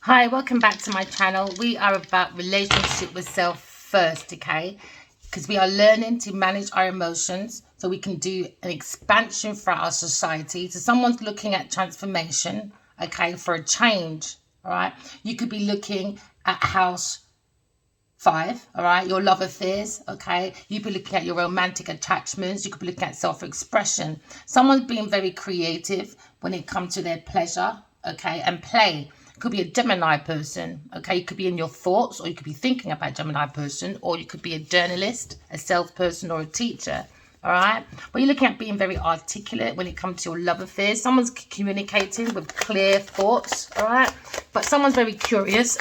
Hi, welcome back to my channel. We are about relationship with self first, okay? Because we are learning to manage our emotions so we can do an expansion for our society. So someone's looking at transformation, okay, for a change, all right? You could be looking at house 5, all right, your love affairs, okay? You could be looking at your romantic attachments. You could be looking at self-expression. Someone's being very creative when it comes to their pleasure, okay, and play. Could be a Gemini person, okay? You could be in your thoughts, or you could be thinking about a Gemini person, or you could be a journalist, a salesperson, or a teacher, all right? But you're looking at being very articulate when it comes to your love affairs. Someone's communicating with clear thoughts, all right? But someone's very curious.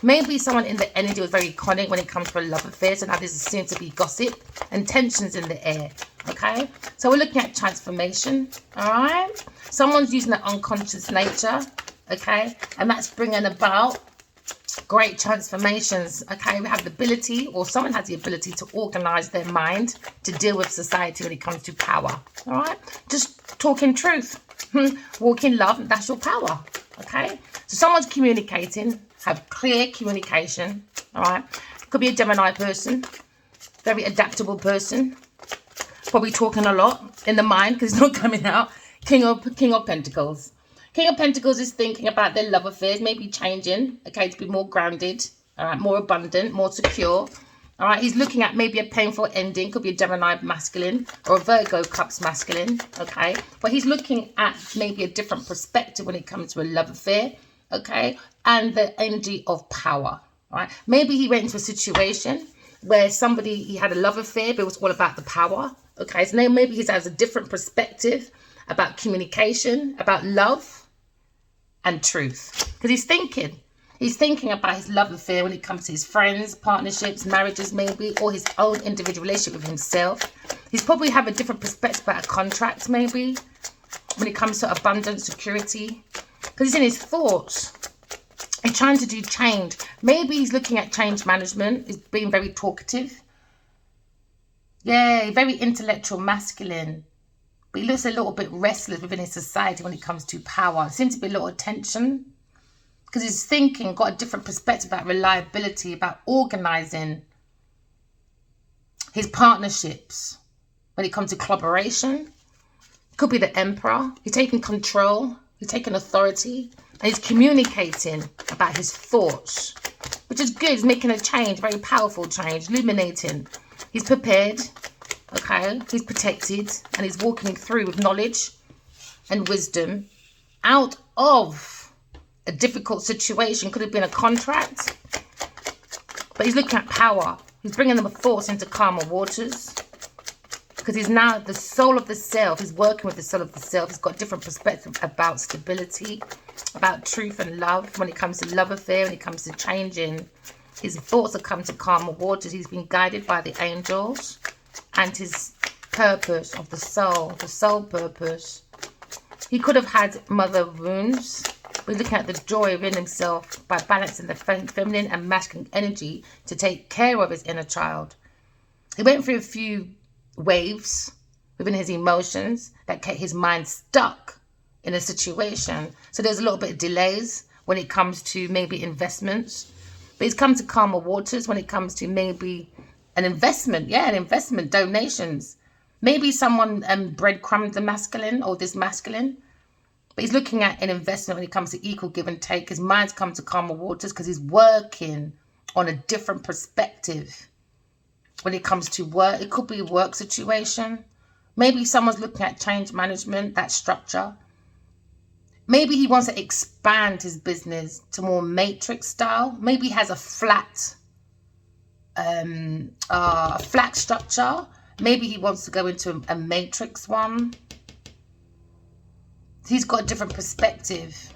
Maybe someone in the energy was very conic when it comes to a love affair. So now there seems to be gossip and tensions in the air, okay? So we're looking at transformation, all right? Someone's using their unconscious nature, okay? And that's bringing about great transformations, okay? We have the ability, or someone has the ability to organize their mind to deal with society when it comes to power, all right? Just talking truth, walk in love, that's your power, okay? So someone's communicating, have clear communication, all right? Could be a Gemini person, very adaptable person, probably talking a lot in the mind because it's not coming out. King of Pentacles. King of Pentacles is thinking about their love affairs, maybe changing, okay, to be more grounded, all right, more abundant, more secure. All right, he's looking at maybe a painful ending. Could be a Gemini masculine or a Virgo Cups masculine, okay? But he's looking at maybe a different perspective when it comes to a love affair, okay? And the energy of power, all right? Maybe he went into a situation where he had a love affair, but it was all about the power, okay? So now maybe he has a different perspective about communication, about love and truth. Because he's thinking about his love affair when it comes to his friends, partnerships, marriages maybe, or his own individual relationship with himself. He's probably have a different perspective about a contract maybe, when it comes to abundance, security. Because he's in his thoughts. He's trying to do change. Maybe he's looking at change management. He's being very talkative. Yeah, very intellectual, masculine. But he looks a little bit restless within his society when it comes to power. There seems to be a lot of tension. Because he's thinking, got a different perspective about reliability, about organizing his partnerships. When it comes to collaboration. Could be the Emperor. He's taking control. He's taking authority. And he's communicating about his thoughts, which is good. He's making a change, very powerful change, illuminating. He's prepared, okay? He's protected, and he's walking through with knowledge and wisdom out of a difficult situation. Could have been a contract, but he's looking at power. He's bringing the force into calmer waters. Because he's now the soul of the self. He's working with the soul of the self. He's got a different perspective about stability, about truth and love. When it comes to love affair, when it comes to changing, his thoughts have come to calmer waters. He's been guided by the angels and his purpose of the soul purpose. He could have had mother wounds. We're looking at the joy within himself by balancing the feminine and masculine energy to take care of his inner child. He went through a few waves within his emotions that kept his mind stuck in a situation. So there's a little bit of delays when it comes to maybe investments. But he's come to calmer waters when it comes to maybe an investment. Yeah, an investment, donations. Maybe someone breadcrumbed the masculine or this masculine. But he's looking at an investment when it comes to equal give and take. His mind's come to calmer waters because he's working on a different perspective. When it comes to work, it could be a work situation. Maybe someone's looking at change management, that structure. Maybe he wants to expand his business to more matrix style. Maybe he has a flat structure. Maybe he wants to go into a matrix one. He's got a different perspective.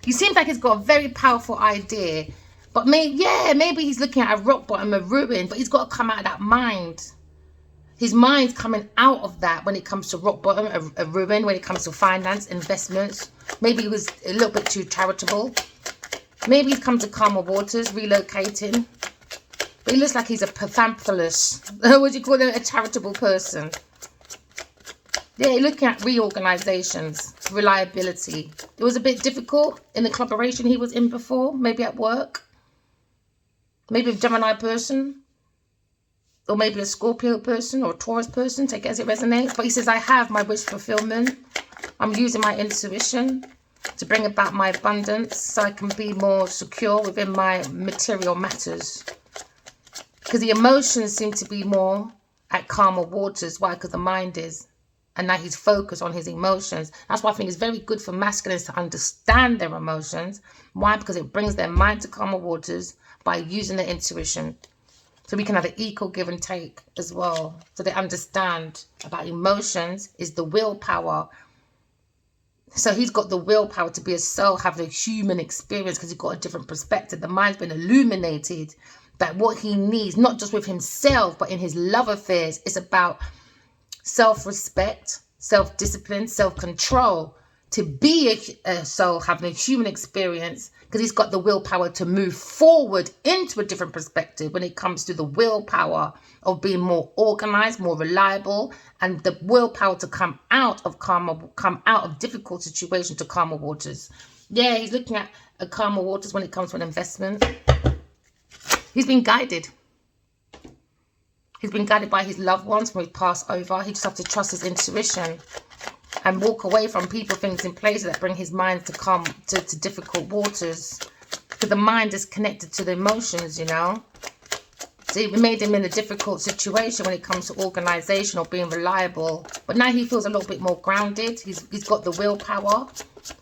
He seems like he's got a very powerful idea. But maybe he's looking at a rock bottom, a ruin, but he's got to come out of that mind. His mind's coming out of that when it comes to rock bottom, a ruin, when it comes to finance, investments. Maybe he was a little bit too charitable. Maybe he's come to calmer waters, relocating. But he looks like he's a panthalus. What do you call him? A charitable person. Yeah, looking at reorganizations, reliability. It was a bit difficult in the collaboration he was in before, maybe at work, maybe a Gemini person, or maybe a Scorpio person or a Taurus person, take it as it resonates. But he says, I have my wish fulfillment. I'm using my intuition to bring about my abundance so I can be more secure within my material matters. Because the emotions seem to be more at calmer waters. Why? Because the mind is. And now he's focused on his emotions. That's why I think it's very good for masculines to understand their emotions. Why? Because it brings their mind to calmer waters by using their intuition. So we can have an equal give and take as well. So they understand about emotions is the willpower. So he's got the willpower to be a soul, have a human experience because he's got a different perspective. The mind's been illuminated that what he needs, not just with himself, but in his love affairs, is about self-respect, self-discipline, self-control, to be a soul having a human experience, because he's got the willpower to move forward into a different perspective when it comes to the willpower of being more organized, more reliable, and the willpower to come out of difficult situations to calmer waters. Yeah, he's looking at a calmer waters when it comes to an investment. He's been guided. He's been guided by his loved ones from his past over. He just has to trust his intuition and walk away from people, things, and places that bring his mind to come to difficult waters. Because the mind is connected to the emotions, you know. So it made him in a difficult situation when it comes to organization or being reliable. But now he feels a little bit more grounded. He's got the willpower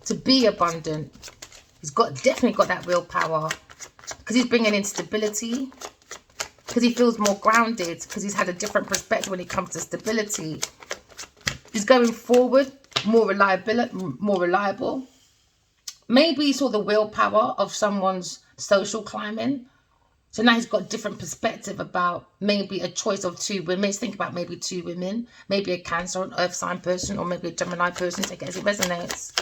to be abundant. He's definitely got that willpower. Because he's bringing in stability. Because he feels more grounded, because he's had a different perspective when it comes to stability. He's going forward, more reliable. Maybe he saw the willpower of someone's social climbing. So now he's got a different perspective about maybe a choice of two women. Let's think about maybe two women. Maybe a Cancer, an Earth sign person, or maybe a Gemini person, take it as it resonates.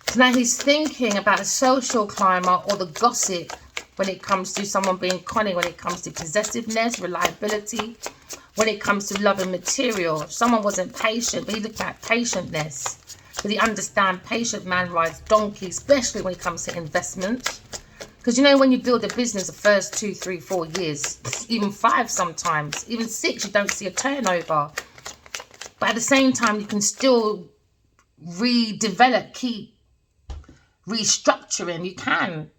So now he's thinking about a social climber or the gossip when it comes to someone being cunning, when it comes to possessiveness, reliability, when it comes to love and material. If someone wasn't patient, but he looked at patientness. Because he understands patient man rides donkey, especially when it comes to investments. Because you know, when you build a business, the first 2, 3, 4 years, even 5 sometimes, even 6, you don't see a turnover. But at the same time, you can still redevelop, keep restructuring. You can.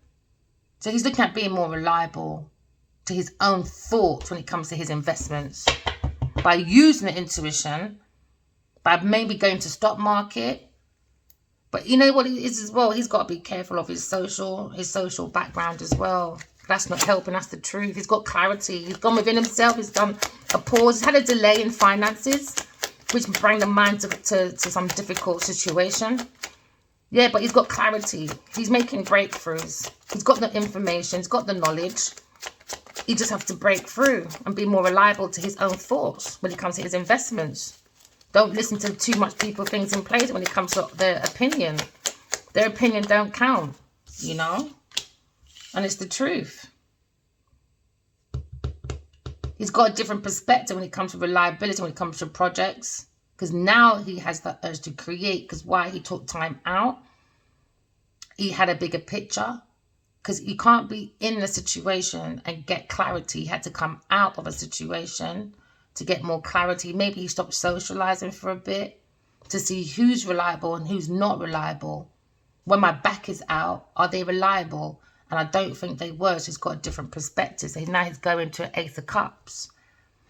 So he's looking at being more reliable to his own thoughts when it comes to his investments. By using the intuition, by maybe going to stock market. But you know what it is as well? He's got to be careful of his social background as well. That's not helping. That's the truth. He's got clarity. He's gone within himself. He's done a pause. He's had a delay in finances, which bring the mind to some difficult situation. Yeah, but he's got clarity. He's making breakthroughs. He's got the information. He's got the knowledge. He just has to break through and be more reliable to his own thoughts when it comes to his investments. Don't listen to too much people, things in place when it comes to their opinion. Their opinion don't count, you know? And it's the truth. He's got a different perspective when it comes to reliability, when it comes to projects. Because now he has the urge to create. Because why? He took time out. He had a bigger picture. Because you can't be in a situation and get clarity. He had to come out of a situation to get more clarity. Maybe he stopped socializing for a bit to see who's reliable and who's not reliable. When my back is out, are they reliable? And I don't think they were. So he's got a different perspective. So now he's going to an Ace of Cups.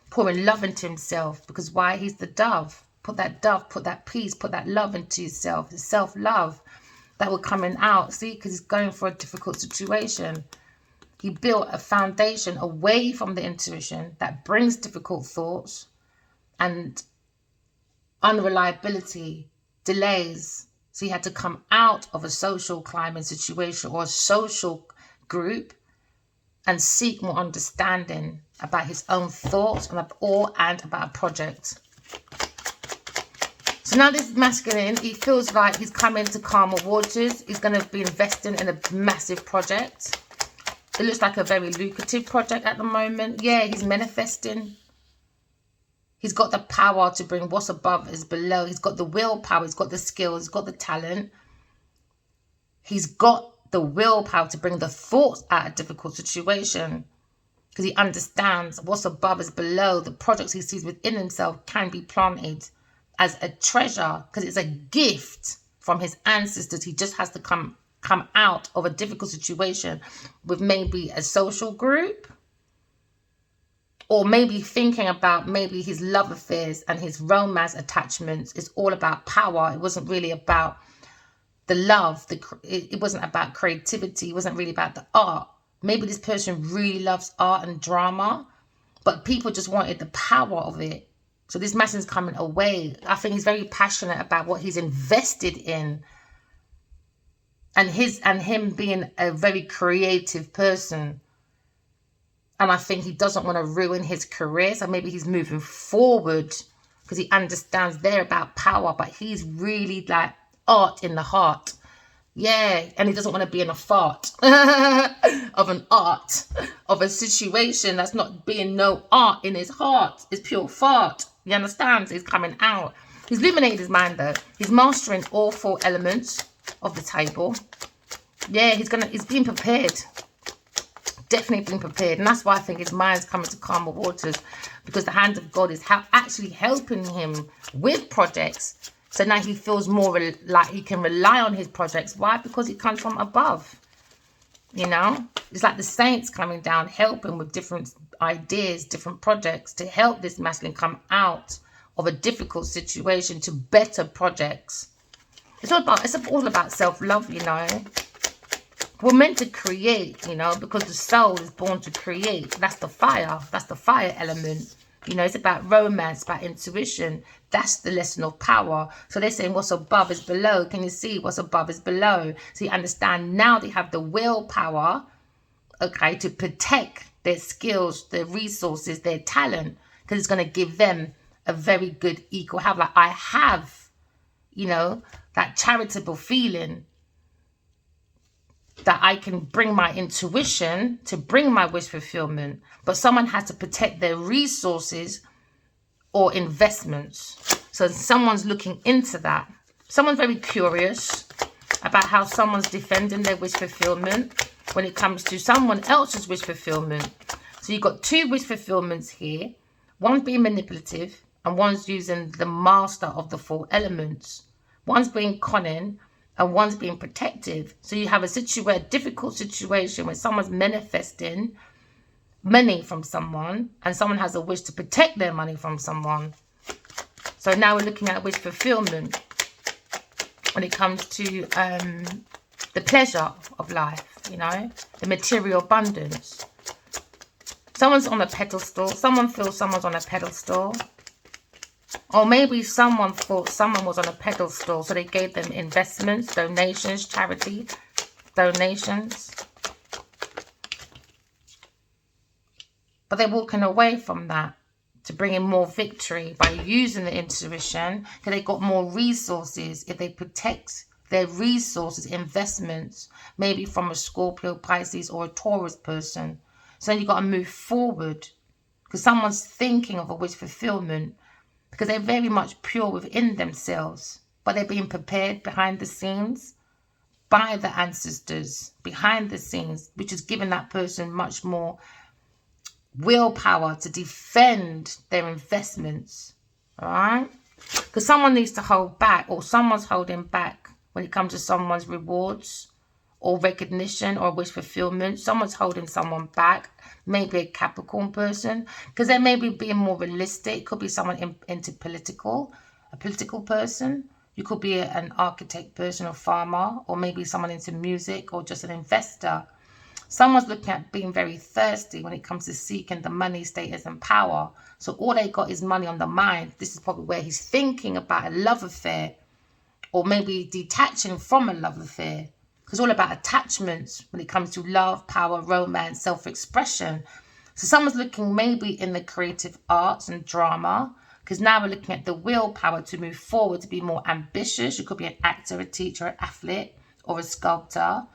Pouring love into himself. Because why? He's the dove. Put that peace, put that love into yourself. The self-love that will coming out. See, because he's going for a difficult situation. He built a foundation away from the intuition that brings difficult thoughts and unreliability, delays. So he had to come out of a social climbing situation or a social group and seek more understanding about his own thoughts and about a project. So now this masculine, he feels like he's coming to calmer waters. He's going to be investing in a massive project. It looks like a very lucrative project at the moment. Yeah, he's manifesting. He's got the power to bring what's above is below. He's got the willpower. He's got the skills. He's got the talent. He's got the willpower to bring the thoughts out of difficult situation, because he understands what's above is below. The projects he sees within himself can be planted as a treasure, because it's a gift from his ancestors. He just has to come out of a difficult situation with maybe a social group, or maybe thinking about maybe his love affairs and his romance attachments is all about power. It wasn't really about the love. It wasn't about creativity. It wasn't really about the art. Maybe this person really loves art and drama, but people just wanted the power of it. So this masculine's coming away. I think he's very passionate about what he's invested in, and him being a very creative person. And I think he doesn't want to ruin his career. So maybe he's moving forward because he understands they're about power, but he's really like art in the heart. Yeah, and he doesn't want to be in a fart of an art, of a situation that's not being no art in his heart. It's pure fart. You understand? So he's coming out. He's illuminated his mind though. He's mastering all 4 elements of the table. Yeah, he's being prepared. Definitely being prepared. And that's why I think his mind's coming to calmer waters, because the hand of God is actually helping him with projects. So now he feels more like he can rely on his projects. Why? Because it comes from above. You know, it's like the saints coming down, helping with different ideas, different projects to help this masculine come out of a difficult situation to better projects. It's all about self-love, you know. We're meant to create, you know, because the soul is born to create. That's the fire. That's the fire element. You know, it's about romance, about intuition. That's the lesson of power. So they're saying what's above is below. Can you see what's above is below? So you understand now they have the willpower, okay, to protect their skills, their resources, their talent, because it's going to give them a very good equal have. Like I have, you know, that charitable feeling that I can bring my intuition to bring my wish fulfillment. But someone has to protect their resources or investments. So someone's looking into that. Someone's very curious about how someone's defending their wish fulfillment when it comes to someone else's wish fulfillment. So you've got 2 wish fulfillments here. One's being manipulative and one's using the master of the 4 elements. One's being cunning and one's being protective. So you have a difficult situation where someone's manifesting money from someone and someone has a wish to protect their money from someone. So now we're looking at wish fulfillment when it comes to the pleasure of life, you know, the material abundance. Someone's on a pedestal. Someone feels someone's on a pedestal. Or maybe someone thought someone was on a pedestal, so they gave them investments, donations, charity donations. But they're walking away from that to bring in more victory by using the intuition, because they've got more resources. If they protect their resources, investments, maybe from a Scorpio, Pisces, or a Taurus person. So then you've got to move forward, because someone's thinking of a wish fulfillment, because they're very much pure within themselves, but they're being prepared behind the scenes by the ancestors, behind the scenes, which is giving that person much more willpower to defend their investments, all right? Because someone needs to hold back, or someone's holding back when it comes to someone's rewards or recognition or wish fulfillment. Someone's holding someone back, maybe a Capricorn person, because they may be being more realistic. It could be someone into a political person. You could be an architect person or farmer, or maybe someone into music, or just an investor. Someone's looking at being very thirsty when it comes to seeking the money, status, and power. So all they got is money on the mind. This is probably where he's thinking about a love affair, or maybe detaching from a love affair. It's all about attachments when it comes to love, power, romance, self-expression. So someone's looking maybe in the creative arts and drama, because now we're looking at the willpower to move forward, to be more ambitious. You could be an actor, a teacher, an athlete, or a sculptor.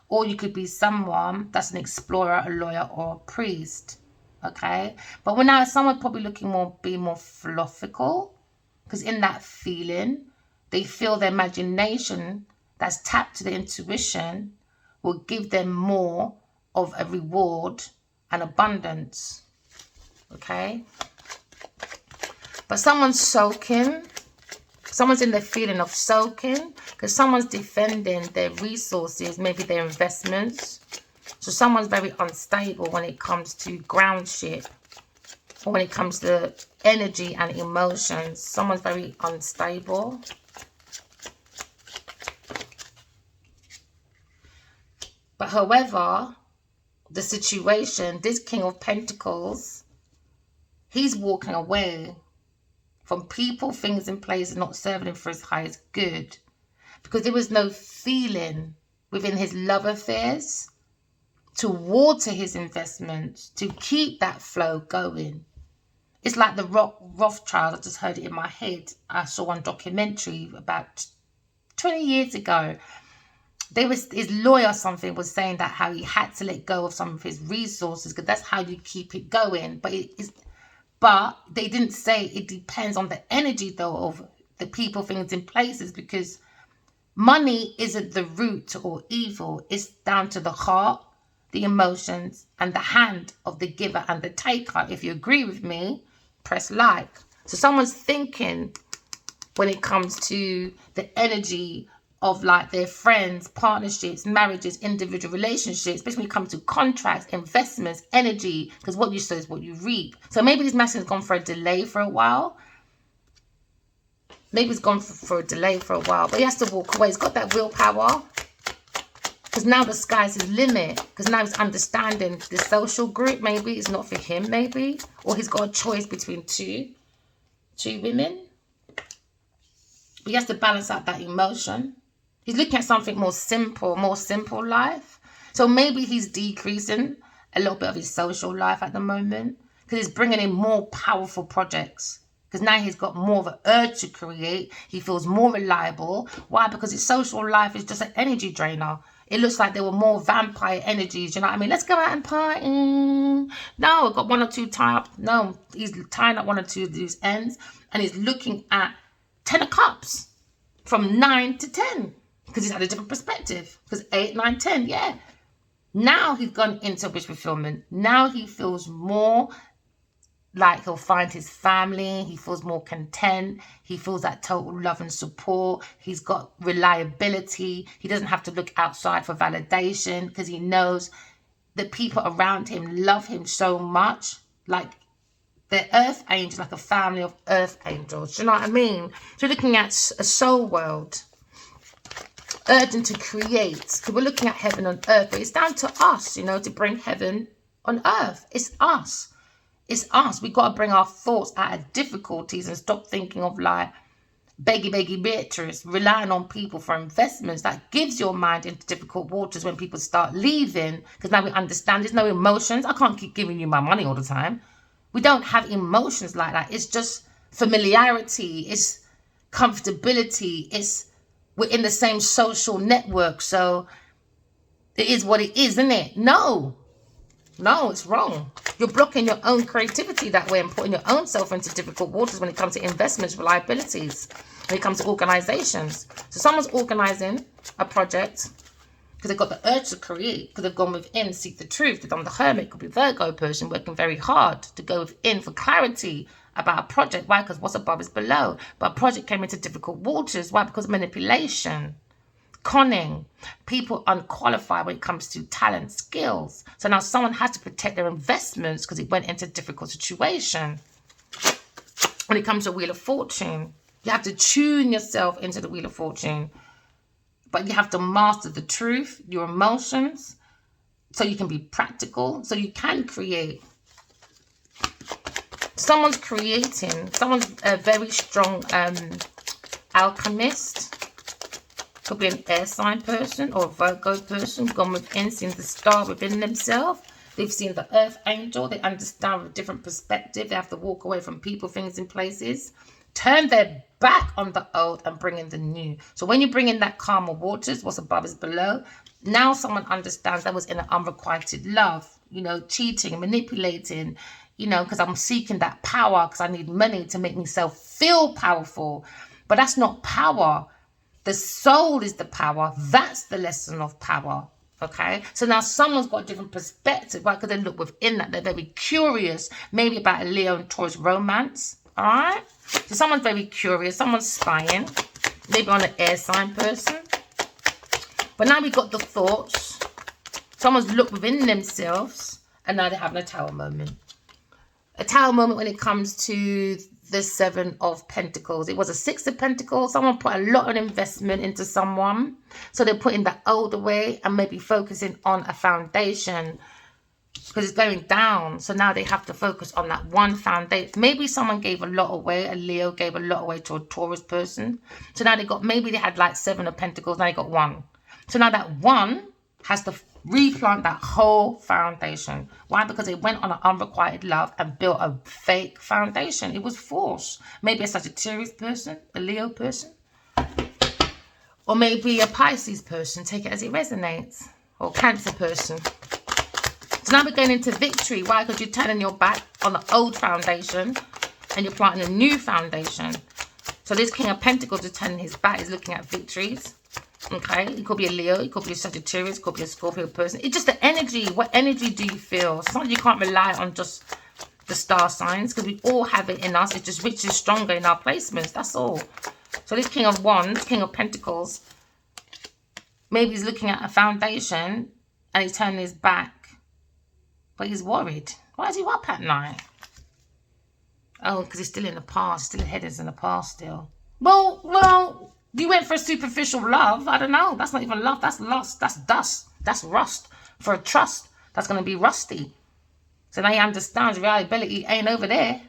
Or you could be someone that's an explorer, a lawyer, or a priest. okay? But when now someone's probably looking more, be more philosophical, because in that feeling, they feel their imagination that's tapped to the intuition will give them more of a reward and abundance, okay? But someone's soaking. Someone's in the feeling of soaking because someone's defending their resources, maybe their investments. So someone's very unstable when it comes to ground shit, or when it comes to energy and emotions. Someone's very unstable. But however, the situation, this King of Pentacles, he's walking away from people, things, and places not serving him for his highest good. Because there was no feeling within his love affairs to water his investments, to keep that flow going. It's like the Rothschild, I just heard it in my head. I saw one documentary about 20 years ago. His lawyer or something was saying that how he had to let go of some of his resources because that's how you keep it going. But they didn't say it depends on the energy, though, of the people, things, and places, because money isn't the root or evil. It's down to the heart, the emotions, and the hand of the giver and the taker. If you agree with me, press like. So someone's thinking when it comes to the energy of like their friends, partnerships, marriages, individual relationships, especially when it comes to contracts, investments, energy, because what you sow is what you reap. So maybe this message has gone for a delay for a while. Maybe it's gone for a delay for a while, but he has to walk away. He's got that willpower because now the sky's his limit, because now he's understanding the social group. Maybe it's not for him, maybe, or he's got a choice between two women. But he has to balance out that emotion. He's looking at something more simple life. So maybe he's decreasing a little bit of his social life at the moment because he's bringing in more powerful projects. Because now he's got more of an urge to create. He feels more reliable. Why? Because his social life is just an energy drainer. It looks like there were more vampire energies. You know what I mean? Let's go out and party. No, I've got one or two tie up. No, he's tying up one or two of these ends. And he's looking at 10 of Cups from 9 to 10. Because he's had a different perspective. Because 8, 9, 10, yeah. Now he's gone into wish fulfillment. Now he feels more like he'll find his family. He feels more content. He feels that total love and support. He's got reliability. He doesn't have to look outside for validation because he knows the people around him love him so much. Like the earth angels, like a family of earth angels. Do you know what I mean? So looking at a soul world. Urgent to create, because we're looking at heaven on earth, but it's down to us, you know, to bring heaven on earth. It's us. It's us. We've got to bring our thoughts out of difficulties and stop thinking of like beggy Beatrice, relying on people for investments. That gives your mind into difficult waters when people start leaving, because now we understand there's no emotions. I can't keep giving you my money all the time. We don't have emotions like that. It's just familiarity. It's comfortability. We're in the same social network, so it is what it is, isn't it? No, it's wrong. You're blocking your own creativity that way and putting your own self into difficult waters when it comes to investments, liabilities, when it comes to organizations. So someone's organizing a project because they've got the urge to create, because they've gone within, seek the truth. They've done the hermit, could be Virgo person, working very hard to go within for clarity about a project. Why? Because what's above is below. But a project came into difficult waters. Why? Because manipulation, conning, people unqualified when it comes to talent, skills. So now someone has to protect their investments because it went into a difficult situation. When it comes to Wheel of Fortune, you have to tune yourself into the Wheel of Fortune. But you have to master the truth, your emotions, so you can be practical, so you can create. Someone's creating. Someone's a very strong alchemist. Could be an air sign person or a Virgo person. Gone within, seen the star within themselves. They've seen the earth angel. They understand with a different perspective. They have to walk away from people, things, and places. Turn their back on the old and bring in the new. So when you bring in that calmer waters, what's above is below. Now someone understands that was in an unrequited love. you know, cheating, manipulating, you know, because I'm seeking that power, because I need money to make myself feel powerful. But that's not power. The soul is the power. That's the lesson of power. Okay, so now someone's got a different perspective, right? Because they look within that. They're very curious, maybe about a Leo and Taurus romance. All right, so someone's very curious, someone's spying, maybe on an air sign person. But now we've got the thoughts. Someone's looked within themselves, and now they're having a tower moment. A tower moment when it comes to the Seven of Pentacles. It was a Six of Pentacles. Someone put a lot of investment into someone. So they're putting that old away and maybe focusing on a foundation, because it's going down. So now they have to focus on that one foundation. Maybe someone gave a lot away. A Leo gave a lot away to a Taurus person. So now they got, maybe they had like Seven of Pentacles. Now they got one. So now that one has to replant that whole foundation. Why? Because they went on an unrequited love and built a fake foundation. It was forced. Maybe a Sagittarius person, a Leo person, or maybe a Pisces person. Take it as it resonates. Or Cancer person. So now we're going into victory. Why? Because you're turning your back on the old foundation and you're planting a new foundation. So this King of Pentacles is turning his back, is looking at victories. Okay, it could be a Leo, it could be a Sagittarius, it could be a Scorpio person. It's just the energy. What energy do you feel? Sometimes you can't rely on just the star signs, because we all have it in us. It's just which is stronger in our placements. That's all. So this King of Wands, King of Pentacles, maybe he's looking at a foundation and he's turning his back, but he's worried. Why is he up at night? Oh, because he's still in the past. Still head is in the past still. Well. You went for a superficial love. I don't know. That's not even love. That's lust. That's dust. That's rust. For a trust, that's going to be rusty. So now he understands reliability ain't over there.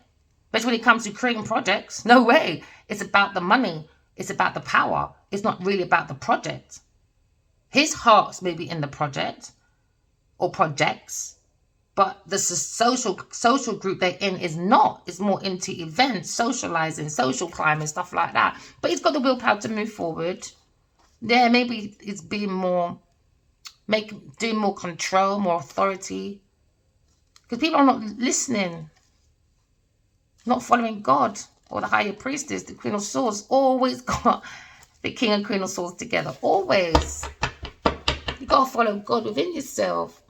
But when it comes to creating projects, no way. It's about the money. It's about the power. It's not really about the project. His heart's maybe in the project or projects. But the social group they're in is not. It's more into events, socializing, social climbing, stuff like that. But he's got the willpower to move forward. Yeah, maybe it's being more, doing more control, more authority. Because people are not listening, not following God or the higher priestess. The Queen of Swords always got the King and Queen of Swords together. Always. You got to follow God within yourself.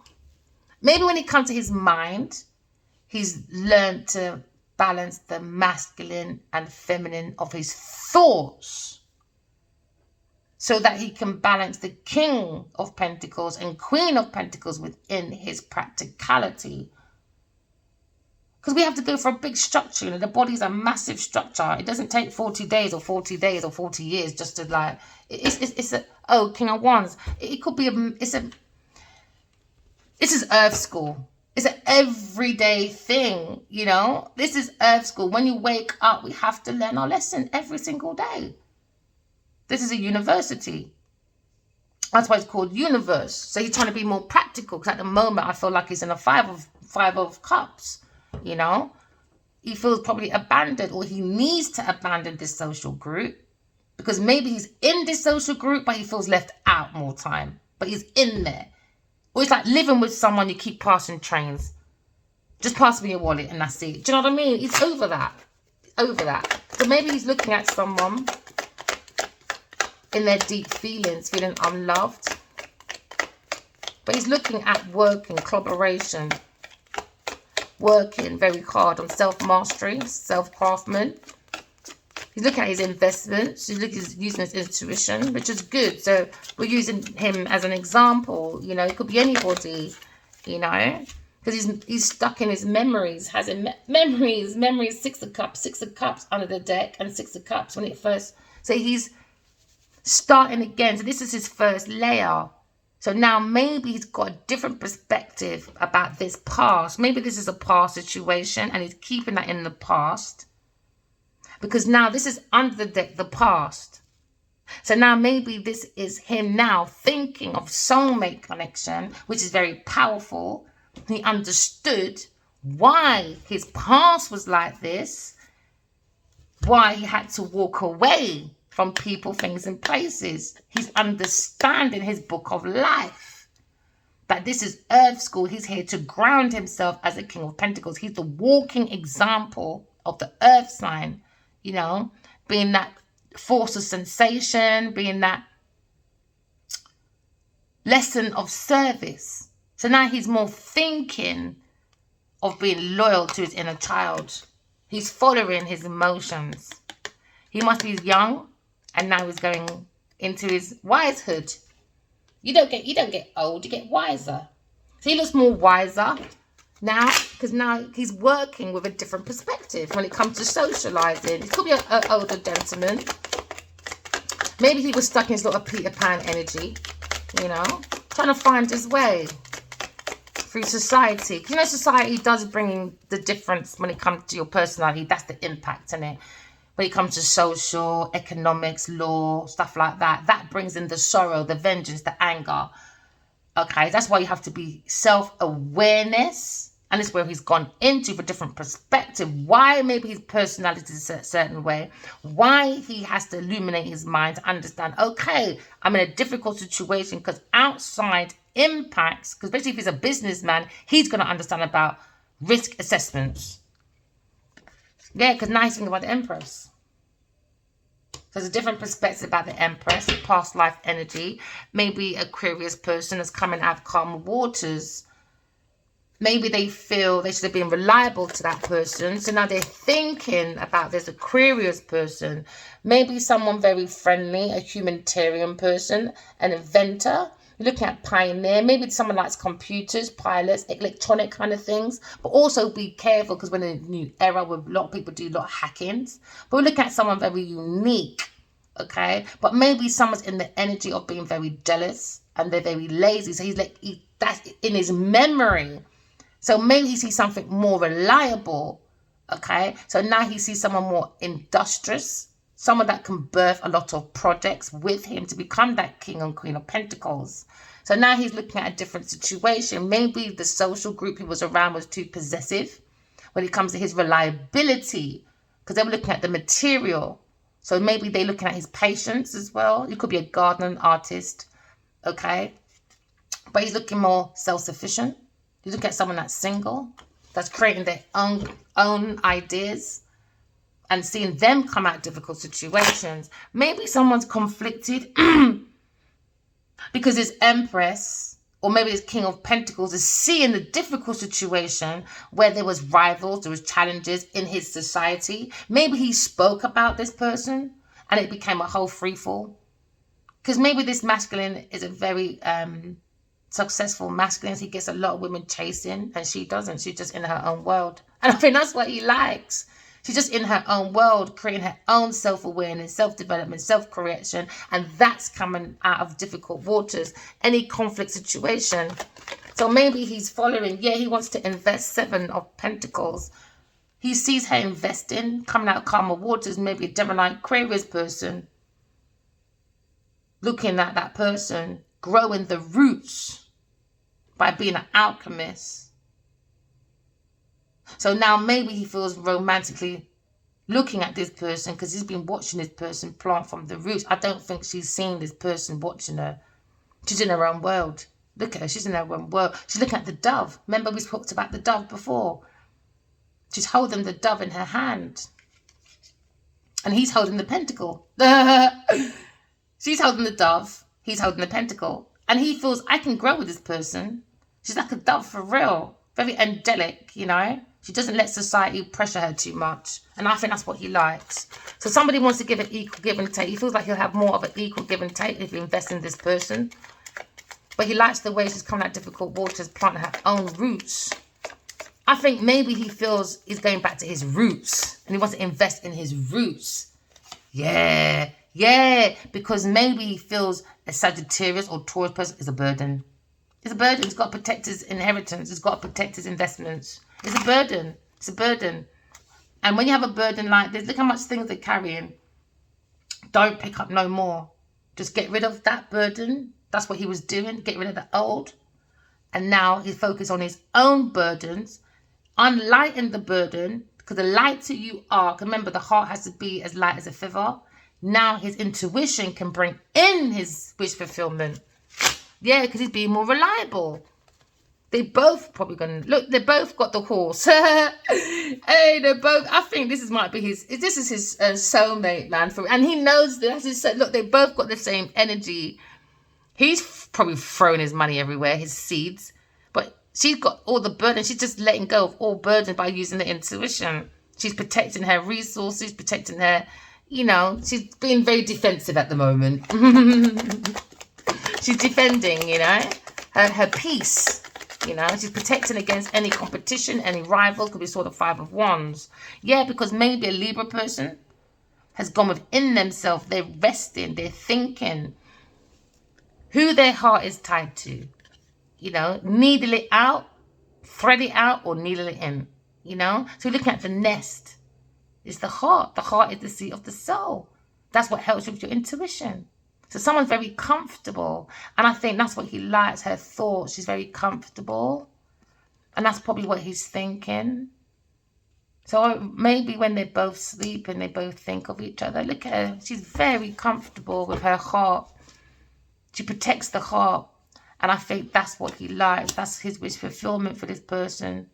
Maybe when it comes to his mind, he's learned to balance the masculine and feminine of his thoughts, so that he can balance the King of Pentacles and Queen of Pentacles within his practicality. Because we have to go for a big structure. You know, the body's a massive structure. It doesn't take 40 days or 40 days or 40 years just to like, it's a, oh, King of Wands. It could be this is Earth School. It's an everyday thing, you know. This is Earth School. When you wake up, we have to learn our lesson every single day. This is a university. That's why it's called universe. So he's trying to be more practical, because at the moment I feel like he's in a five of cups, you know. He feels probably abandoned, or he needs to abandon this social group, because maybe he's in this social group, but he feels left out more time. But he's in there. Or it's like living with someone, you keep passing trains. Just pass me your wallet and that's it. Do you know what I mean? It's over that. Over that. So maybe he's looking at someone in their deep feelings, feeling unloved. But he's looking at working, collaboration, working very hard on self-mastery, self-craftment. He's looking at his investments. He's using his intuition, which is good. So we're using him as an example. You know, it could be anybody, you know, because he's stuck in his memories. Memories, Six of Cups under the deck, and Six of Cups when it first. So he's starting again. So this is his first layer. So now maybe he's got a different perspective about this past. Maybe this is a past situation and he's keeping that in the past. Because now this is under the deck, the past. So now maybe this is him now thinking of soulmate connection, which is very powerful. He understood why his past was like this, why he had to walk away from people, things, and places. He's understanding his book of life. Like, this is Earth school. He's here to ground himself as a King of Pentacles. He's the walking example of the Earth sign, you know, being that force of sensation, being that lesson of service. So now he's more thinking of being loyal to his inner child. He's following his emotions. He must be young, and now he's going into his wisehood. You don't get old, you get wiser. So he looks more wiser now, because now he's working with a different perspective when it comes to socializing. It could be an older gentleman. Maybe he was stuck in his little Peter Pan energy, you know, trying to find his way through society. You know, society does bring the difference when it comes to your personality. That's the impact in it. When it comes to social, economics, law, stuff like that, that brings in the sorrow, the vengeance, the anger. Okay, that's why you have to be self-awareness. And it's where he's gone into for different perspective. Why maybe his personality is a certain way. Why he has to illuminate his mind to understand, okay, I'm in a difficult situation, because outside impacts, because especially if he's a businessman, he's going to understand about risk assessments. Yeah, because now he's thinking about the Empress. So there's a different perspective about the Empress, past life energy. Maybe Aquarius person is coming out of calm waters. Maybe they feel they should have been reliable to that person. So now they're thinking about this Aquarius person. Maybe someone very friendly, a humanitarian person, an inventor. You're looking at pioneer. Maybe someone likes computers, pilots, electronic kind of things. But also be careful, because we're in a new era where a lot of people do a lot of hackings. But we're looking at someone very unique, okay? But maybe someone's in the energy of being very jealous and they're very lazy. So he's like, that's in his memory. So maybe he sees something more reliable, okay? So now he sees someone more industrious, someone that can birth a lot of projects with him to become that King and Queen of Pentacles. So now he's looking at a different situation. Maybe the social group he was around was too possessive when it comes to his reliability, because they were looking at the material. So maybe they're looking at his patience as well. He could be a gardener, an artist, okay? But he's looking more self-sufficient. You look at someone that's single, that's creating their own ideas and seeing them come out of difficult situations. Maybe someone's conflicted because his Empress, or maybe his King of Pentacles, is seeing the difficult situation where there was rivals, there was challenges in his society. Maybe he spoke about this person and it became a whole free-fall. Because maybe this masculine is a very successful masculine. He gets a lot of women chasing, and she doesn't. She's just in her own world. And I think that's what he likes. She's just in her own world, creating her own self-awareness, self-development, self-correction, and that's coming out of difficult waters, any conflict situation. So maybe he's following, yeah, he wants to invest, 7 of Pentacles. He sees her investing, coming out of calmer waters, maybe a Gemini Aquarius person, looking at that person, growing the roots by being an alchemist. So now maybe he feels romantically looking at this person, because he's been watching this person plant from the roots. I don't think she's seeing this person watching her. She's in her own world. Look at her. She's in her own world. She's looking at the dove. Remember we talked about the dove before. She's holding the dove in her hand. And he's holding the pentacle. She's holding the dove. He's holding the pentacle. And he feels, I can grow with this person. She's like a dove for real. Very angelic, you know. She doesn't let society pressure her too much. And I think that's what he likes. So somebody wants to give an equal give and take. He feels like he'll have more of an equal give and take if he invests in this person. But he likes the way she's coming out difficult waters, planting her own roots. I think maybe he feels he's going back to his roots. And he wants to invest in his roots. Yeah. Yeah, because maybe he feels a Sagittarius or Taurus person is a burden. It's a burden. He's got to protect his inheritance. He's got to protect his investments. It's a burden. It's a burden. And when you have a burden like this, look how much things they're carrying. Don't pick up no more. Just get rid of that burden. That's what he was doing. Get rid of the old. And now he's focused on his own burdens. Unlighten the burden. Because the lighter you are, remember the heart has to be as light as a feather. Now his intuition can bring in his wish fulfillment. Yeah, because he's being more reliable. They both probably gonna look. They both got the horse. Hey, they're both. I think this might be his. This is his soulmate, man. And he knows that. As he said, look, they both got the same energy. He's probably throwing his money everywhere, his seeds, but she's got all the burden. She's just letting go of all burden by using the intuition. She's protecting her resources, protecting her. You know, she's being very defensive at the moment. She's defending, you know, her peace. You know, she's protecting against any competition, any rival. Could be sort of Five of Wands. Yeah, because maybe a Libra person has gone within themselves. They're resting. They're thinking who their heart is tied to. You know, needle it out, thread it out, or needle it in. You know, so we're looking at the nest. It's the heart. The heart is the seat of the soul. That's what helps you with your intuition. So someone's very comfortable. And I think that's what he likes, her thoughts. She's very comfortable. And that's probably what he's thinking. So maybe when they're both sleeping, they both think of each other. Look at her. She's very comfortable with her heart. She protects the heart. And I think that's what he likes. That's his wish fulfillment for this person.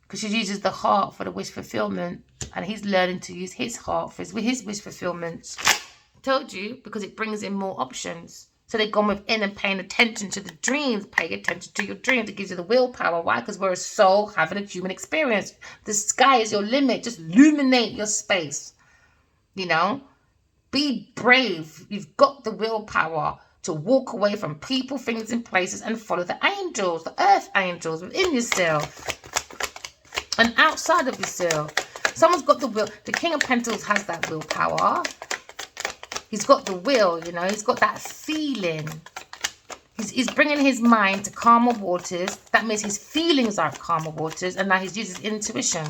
Because she uses the heart for the wish fulfillment. And he's learning to use his heart for his wish fulfillments. Told you, because it brings in more options. So they've gone within and paying attention to the dreams. Pay attention to your dreams. It gives you the willpower. Why? Because we're a soul having a human experience. The sky is your limit. Just illuminate your space. You know? Be brave. You've got the willpower to walk away from people, things, and places and follow the angels, the earth angels within yourself and outside of yourself. Someone's got the will. The King of Pentacles has that willpower. He's got the will, you know. He's got that feeling. He's bringing his mind to calmer waters. That means his feelings are calmer waters. And now he's using his intuition.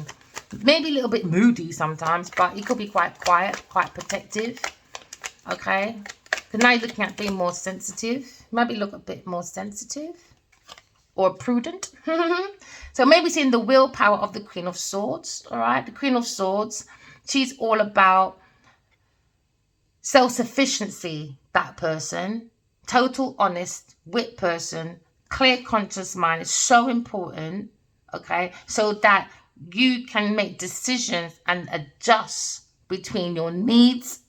Maybe a little bit moody sometimes, but he could be quite quiet, quite protective. Okay? So now you're looking at being more sensitive. Maybe look a bit more sensitive. Or prudent. So maybe seeing the willpower of the Queen of Swords. All right? The Queen of Swords. She's all about self-sufficiency, that person. Total honest, wit person, clear conscious mind is so important, okay? So that you can make decisions and adjust between your needs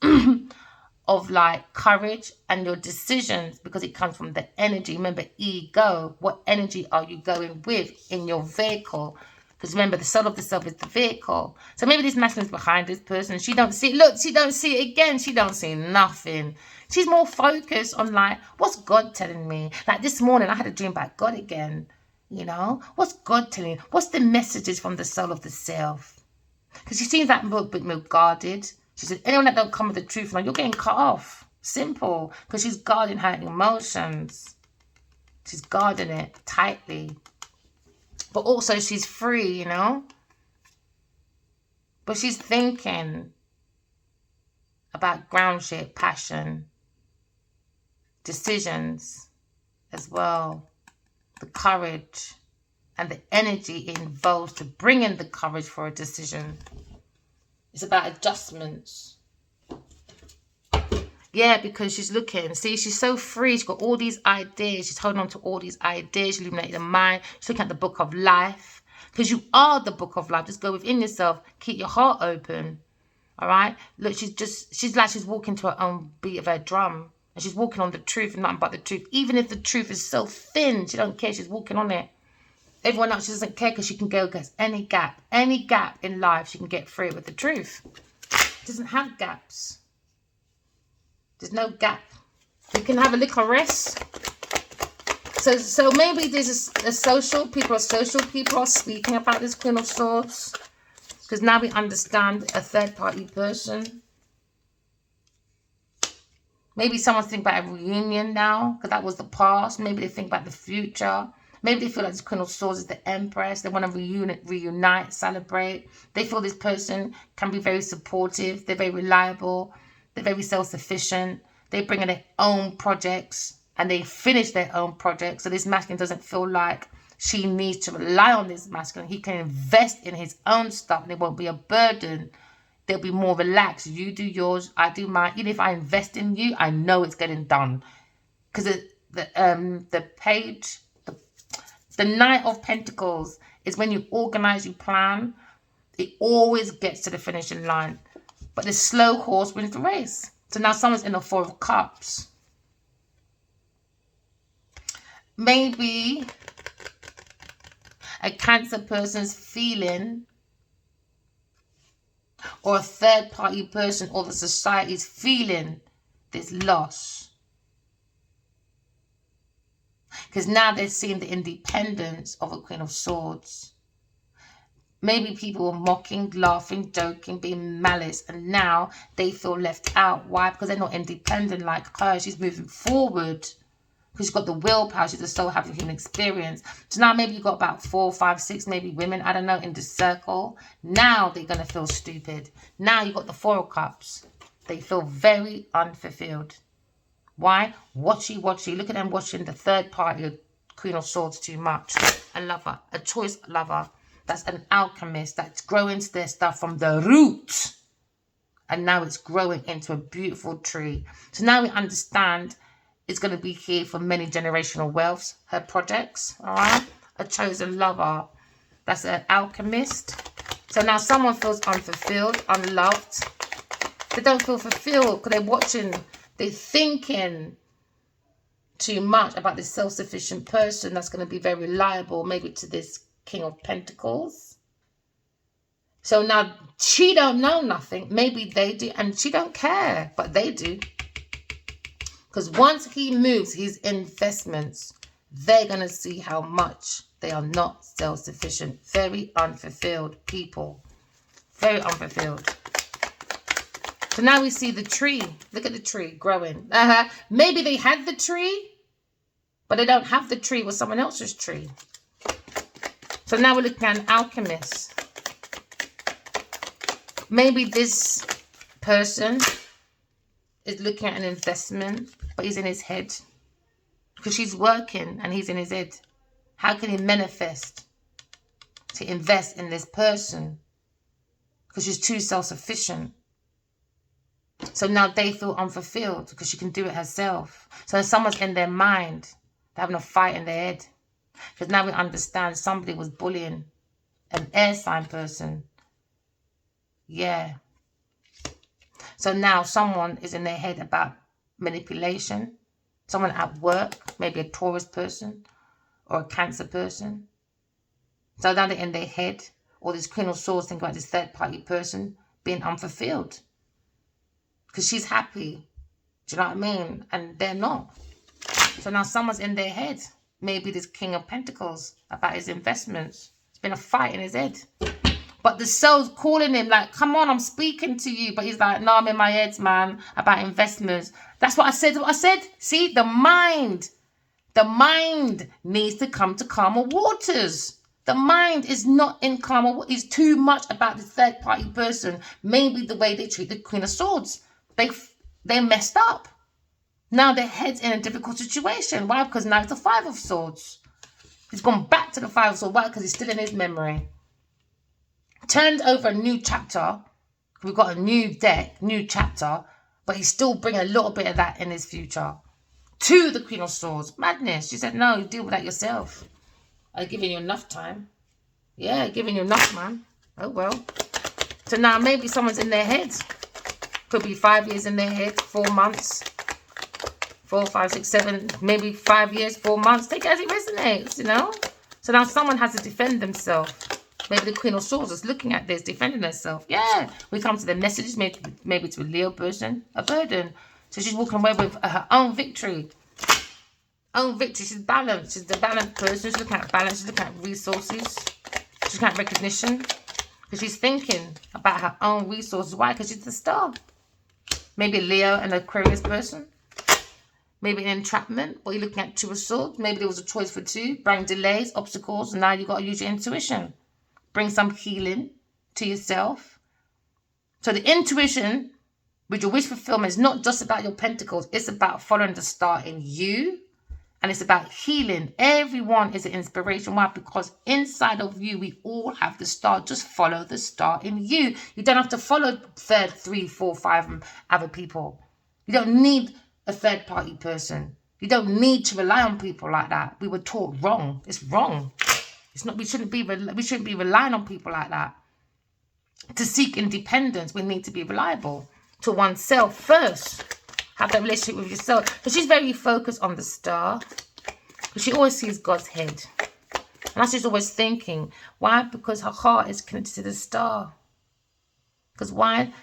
of like courage and your decisions, because it comes from the energy. Remember, ego. What energy are you going with in your vehicle? Because remember, the soul of the self is the vehicle. So maybe this masculine is behind this person. She don't see it. Look, she don't see it again. She don't see nothing. She's more focused on like, what's God telling me? Like this morning, I had a dream about God again. You know? What's God telling me? What's the messages from the soul of the self? Because she seems like a bit more guarded. She said, anyone that don't come with the truth, now you're getting cut off. Simple. Because she's guarding her emotions. She's guarding it tightly. But also she's free, you know. But she's thinking about ground shit, passion, decisions as well. The courage and the energy it involves to bring in the courage for a decision. It's about adjustments. Yeah, because she's looking. See, she's so free. She's got all these ideas. She's holding on to all these ideas. She's illuminating the mind. She's looking at the book of life. Because you are the book of life. Just go within yourself. Keep your heart open. All right? Look, she's like she's walking to her own beat of her drum. And she's walking on the truth and nothing but the truth. Even if the truth is so thin, she don't care. She's walking on it. Everyone else, she doesn't care because she can go against any gap. Any gap in life, she can get through it with the truth. She doesn't have gaps. There's no gap. You can have a little rest. So maybe there's a social, people are speaking about this Queen of Swords. Because now we understand a third party person. Maybe someone's thinking about a reunion now, because that was the past. Maybe they think about the future. Maybe they feel like this Queen of Swords is the empress. They want to reunite, celebrate. They feel this person can be very supportive. They're very reliable. They're very self-sufficient. They bring in their own projects and they finish their own projects. So this masculine doesn't feel like she needs to rely on this masculine. He can invest in his own stuff and it won't be a burden. They'll be more relaxed. You do yours, I do mine. Even if I invest in you, I know it's getting done. Because the The Knight of Pentacles is when you organize, you plan, it always gets to the finishing line. But the slow horse wins the race. So now someone's in the Four of Cups. Maybe a Cancer person's feeling, or a third party person, or the society's feeling this loss. Because now they're seeing the independence of a Queen of Swords. Maybe people were mocking, laughing, joking, being malice, and now they feel left out. Why? Because they're not independent like her. She's moving forward because she's got the willpower. She's a soul having human experience. So now maybe you've got about 4, 5, 6, maybe women, I don't know, in the circle. Now they're going to feel stupid. Now you've got the Four of Cups. They feel very unfulfilled. Why? Watchy. Look at them watching the third party, Queen of Swords, too much. A lover, a choice lover. That's an alchemist that's growing their stuff from the root. And now it's growing into a beautiful tree. So now we understand it's going to be here for many generational wealths, her projects. All right. A chosen lover. That's an alchemist. So now someone feels unfulfilled, unloved. They don't feel fulfilled because they're watching, they're thinking too much about this self-sufficient person that's going to be very reliable, maybe to this King of Pentacles. So now she don't know nothing. Maybe they do, and she don't care, but they do. Because once he moves his investments, they're going to see how much they are not self-sufficient. Very unfulfilled people. Very unfulfilled. So now we see the tree. Look at the tree growing. Maybe they had the tree, but they don't have the tree with someone else's tree. So now we're looking at an alchemist. Maybe this person is looking at an investment, but he's in his head. Because she's working and he's in his head. How can he manifest to invest in this person? Because she's too self-sufficient. So now they feel unfulfilled because she can do it herself. So someone's in their mind. They're having a fight in their head. Because now we understand somebody was bullying an air sign person. Yeah. So now someone is in their head about manipulation. Someone at work, maybe a Taurus person or a Cancer person. So now they're in their head. Or this Queen of Swords think about this third party person being unfulfilled. Because she's happy. Do you know what I mean? And they're not. So now someone's in their head. Maybe this King of Pentacles about his investments. It's been a fight in his head. But the soul's calling him like, come on, I'm speaking to you. But he's like, no, I'm in my head, man, about investments. That's what I said. See, the mind needs to come to calmer waters. The mind is not in calmer waters. It's too much about the third party person. Maybe the way they treat the Queen of Swords. They messed up. Now their head's in a difficult situation. Why? Because now it's the Five of Swords. He's gone back to the Five of Swords. Why? Because he's still in his memory. Turned over a new chapter. We've got a new deck, new chapter. But he's still bringing a little bit of that in his future. To the Queen of Swords. Madness. She said, no, you deal with that yourself. I've given you enough time. Yeah, giving you enough, man. Oh, well. So now maybe someone's in their head. Could be 5 years in their head, 4 months. 4, 5, 6, 7, maybe 5 years, 4 months. Take it as it resonates, you know. So now someone has to defend themselves. Maybe the Queen of Swords is looking at this, defending herself. Yeah, we come to the messages, maybe to a Leo person, a burden. So she's walking away with her own victory. Own victory. She's balanced. She's the balanced person. She's looking at balance. She's looking at resources. She's looking at recognition. Because she's thinking about her own resources. Why? Because she's the star. Maybe a Leo and Aquarius person. Maybe an entrapment. Or you're looking at Two of Swords. Maybe there was a choice for two. Bring delays, obstacles. And now you've got to use your intuition. Bring some healing to yourself. So the intuition with your wish fulfillment is not just about your pentacles. It's about following the star in you. And it's about healing. Everyone is an inspiration. Why? Because inside of you, we all have the star. Just follow the star in you. You don't have to follow 3, 4, 5 other people. You don't need a third party person. You don't need to rely on people like that. We were taught wrong. It's wrong. It's not. We shouldn't be relying on people like that. To seek independence, we need to be reliable to oneself first. Have that relationship with yourself. But she's very focused on the star. But she always sees God's head. And that's she's always thinking. Why? Because her heart is connected to the star. Because why?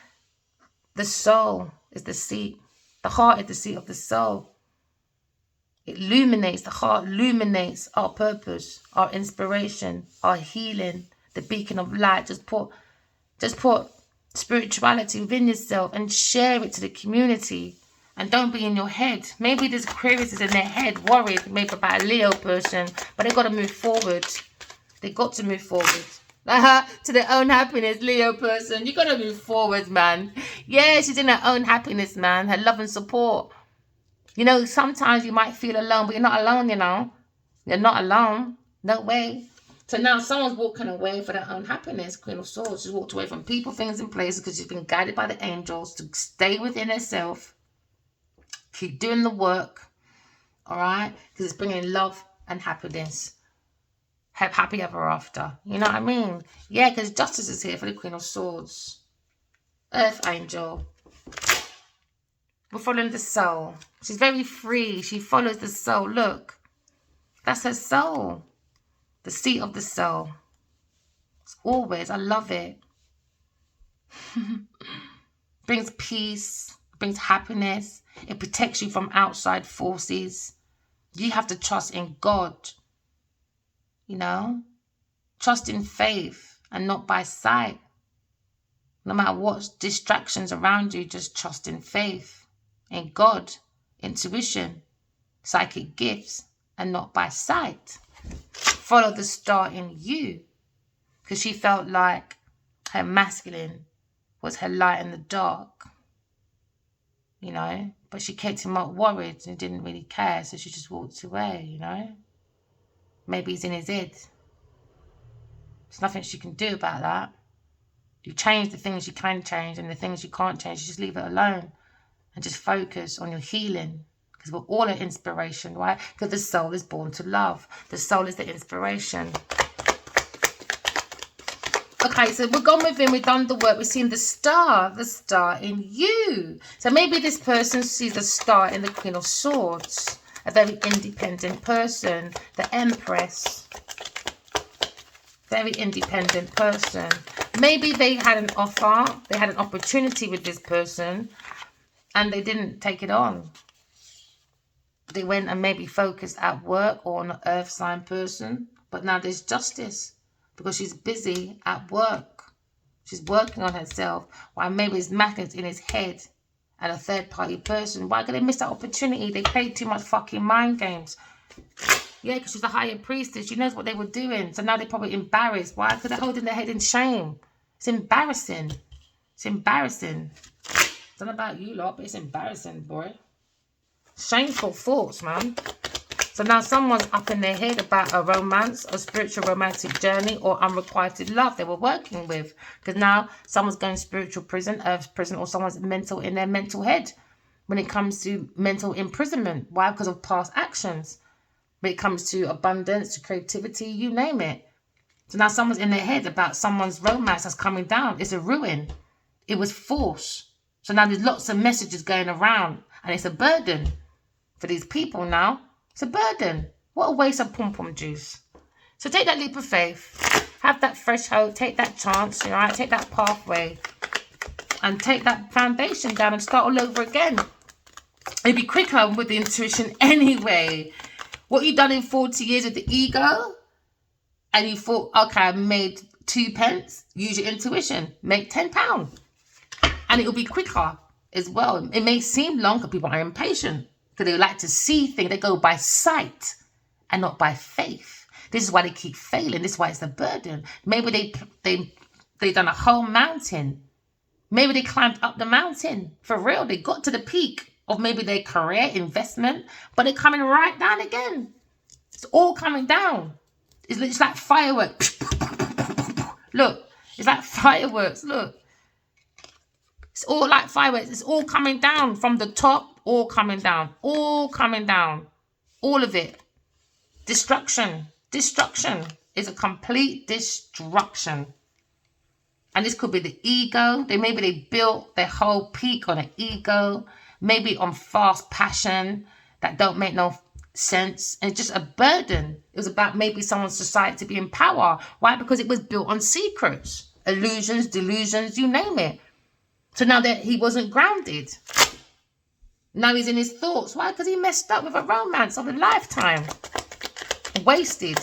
The soul is the seat. The heart is the seat of the soul. It illuminates, the heart illuminates our purpose, our inspiration, our healing, the beacon of light. Just put spirituality within yourself and share it to the community. And don't be in your head. Maybe there's queries in their head, worried maybe about a Leo person, but they've got to move forward. They got to move forward. To their own happiness, Leo person. You got to move forward, man. Yeah, she's in her own happiness, man. Her love and support. You know, sometimes you might feel alone, but you're not alone, you know. You're not alone. No way. So now someone's walking away for their own happiness. Queen of Swords. She's walked away from people, things, and places because she's been guided by the angels to stay within herself. Keep doing the work. All right? Because it's bringing love and happiness. Have happy ever after. You know what I mean? Yeah, because Justice is here for the Queen of Swords. Earth Angel. We're following the soul. She's very free. She follows the soul. Look. That's her soul. The seat of the soul. It's always. I love it. Brings peace. Brings happiness. It protects you from outside forces. You have to trust in God. You know? Trust in faith and not by sight. No matter what distractions around you, just trust in faith. In God, intuition, psychic gifts, and not by sight. Follow the star in you. Because she felt like her masculine was her light in the dark. You know? But she kept him up worried and didn't really care. So she just walked away, you know? Maybe he's in his head. There's nothing she can do about that. You change the things you can change and the things you can't change. You just leave it alone. And just focus on your healing. Because we're all an inspiration, right? Because the soul is born to love. The soul is the inspiration. Okay, so we're gone within. We've done the work. We've seen the star in you. So maybe this person sees the star in the Queen of Swords. A very independent person. The empress. Very independent person. Maybe they had an offer. They had an opportunity with this person. And they didn't take it on. They went and maybe focused at work or on an earth sign person. But now there's justice. Because she's busy at work. She's working on herself. While maybe his magnet's in his head. And a third party person. Why could they miss that opportunity? They played too much fucking mind games. Yeah, because she's a higher priestess. She knows what they were doing. So now they're probably embarrassed. Why? Because they're holding their head in shame. It's embarrassing. It's embarrassing. I don't know about you lot, but it's embarrassing, boy. Shameful thoughts, man. So now someone's up in their head about a romance, a spiritual romantic journey, or unrequited love they were working with. Because now someone's going spiritual prison, earth prison, or someone's mental in their mental head when it comes to mental imprisonment. Why? Because of past actions. When it comes to abundance, to creativity, you name it. So now someone's in their head about someone's romance that's coming down. It's a ruin. It was force. So now there's lots of messages going around. And it's a burden for these people now. It's a burden. What a waste of pom-pom juice. So take that leap of faith. Have that fresh hope. Take that chance. You know, take that pathway. And take that foundation down and start all over again. It'd be quicker with the intuition anyway. What you've done in 40 years with the ego. And you thought, okay, I made 2 pence. Use your intuition. Make £10. And it'll be quicker as well. It may seem long because people are impatient. Because they like to see things. They go by sight and not by faith. This is why they keep failing. This is why it's a burden. Maybe they done a whole mountain. Maybe they climbed up the mountain. For real. They got to the peak of maybe their career, investment. But they're coming right down again. It's all coming down. It's like fireworks. Look. It's like fireworks. Look. It's all like fireworks. It's all coming down from the top all coming down. All coming down. All of it. Destruction. Destruction is a complete destruction. And this could be the ego. Maybe they built their whole peak on an ego. Maybe on fast passion that don't make no sense. And it's just a burden. It was about maybe someone's society to be in power. Why? Because it was built on secrets, illusions, delusions, you name it. So now that he wasn't grounded. Now he's in his thoughts. Why? Because he messed up with a romance of a lifetime. Wasted.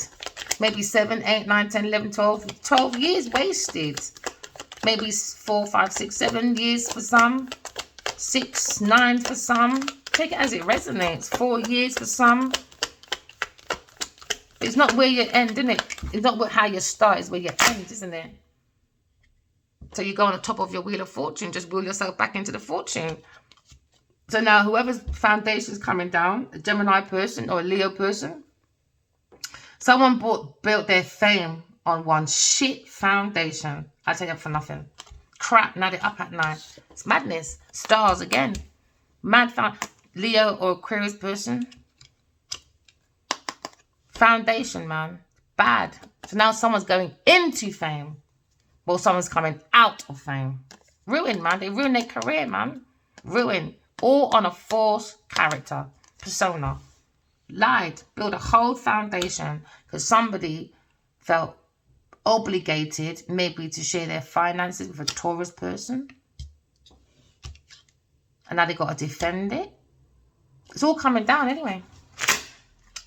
Maybe 7, 8, 9, 10, 11, 12 years wasted. Maybe 4, 5, 6, 7 years for some. 6, 9 for some. Take it as it resonates. 4 years for some. It's not where you end, isn't it? It's not how you start, it's where you end, isn't it? So you go on the top of your wheel of fortune, just wheel yourself back into the fortune. So now whoever's foundation is coming down, a Gemini person or a Leo person, someone built their fame on one shit foundation. I tell you for nothing. Crap, now they're up at night. It's madness. Stars again. Mad Leo or Aquarius person. Foundation, man. Bad. So now someone's going into fame. Well, someone's coming out of fame. Ruin, man. They ruin their career, man. Ruin. All on a false character. Persona. Lied. Build a whole foundation because somebody felt obligated maybe to share their finances with a Taurus person. And now they got to defend it. It's all coming down anyway.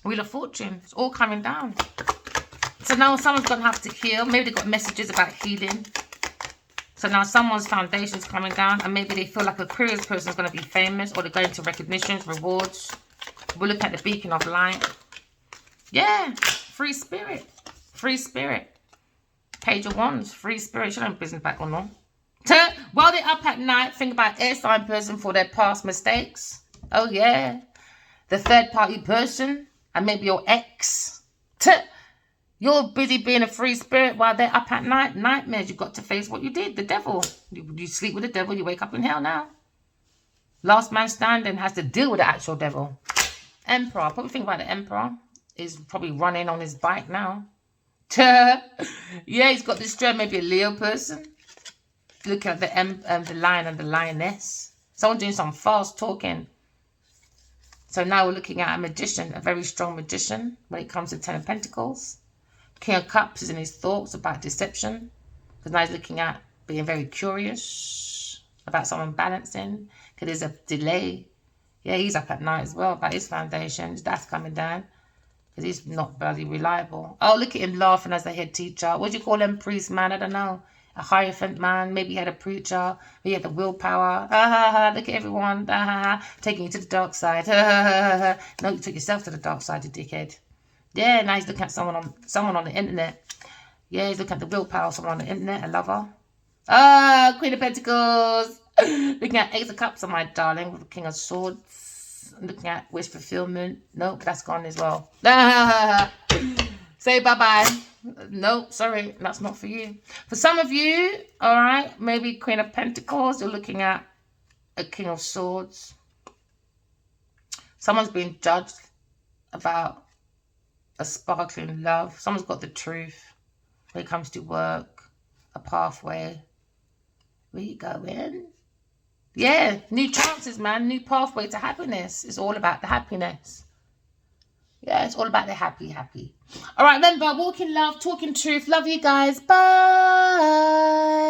Wheel of Fortune. It's all coming down. So now someone's going to have to heal. Maybe they got messages about healing. So now someone's foundation is coming down. And maybe they feel like a Aquarius person is going to be famous. Or they're going to recognitions, rewards. We'll look at the beacon of light. Yeah. Free spirit. Free spirit. Page of Wands. Free spirit. Should I have business back or not? While they're up at night, think about air sign person for their past mistakes. Oh, yeah. The third party person. And maybe your ex. You're busy being a free spirit while they're up at night. Nightmares. You've got to face what you did. The devil. You sleep with the devil. You wake up in hell now. Last man standing has to deal with the actual devil. Emperor. Probably think about the emperor. Is probably running on his bike now. Yeah, he's got this strength. Maybe a Leo person. Look at the lion and the lioness. Someone doing some fast talking. So now we're looking at a magician. A very strong magician when it comes to 10 of Pentacles. King of Cups is in his thoughts about deception. Because now he's looking at being very curious about someone balancing. Because there's a delay. Yeah, he's up at night as well about his foundations. That's coming down. Because he's not bloody reliable. Oh, look at him laughing as a head teacher. What do you call him? Priest man? I don't know. A Hierophant man. Maybe he had a preacher. He had the willpower. Look at everyone. Taking you to the dark side. No, you took yourself to the dark side, you dickhead. Yeah, now he's looking at someone on the internet. Yeah, he's looking at the willpower, someone on the internet, a lover. Queen of Pentacles. Looking at Ace of Cups, my darling, with the King of Swords. Looking at wish fulfillment. Nope, that's gone as well. Say bye-bye. Nope, sorry, that's not for you. For some of you, all right, maybe Queen of Pentacles, you're looking at a King of Swords. Someone's being judged about a sparkling love. Someone's got the truth when it comes to work, a pathway. Where you going? Yeah, new chances, man. New pathway to happiness. It's all about the happiness. Yeah, it's all about the happy. All right, remember, walking love, talking truth. Love you guys. Bye.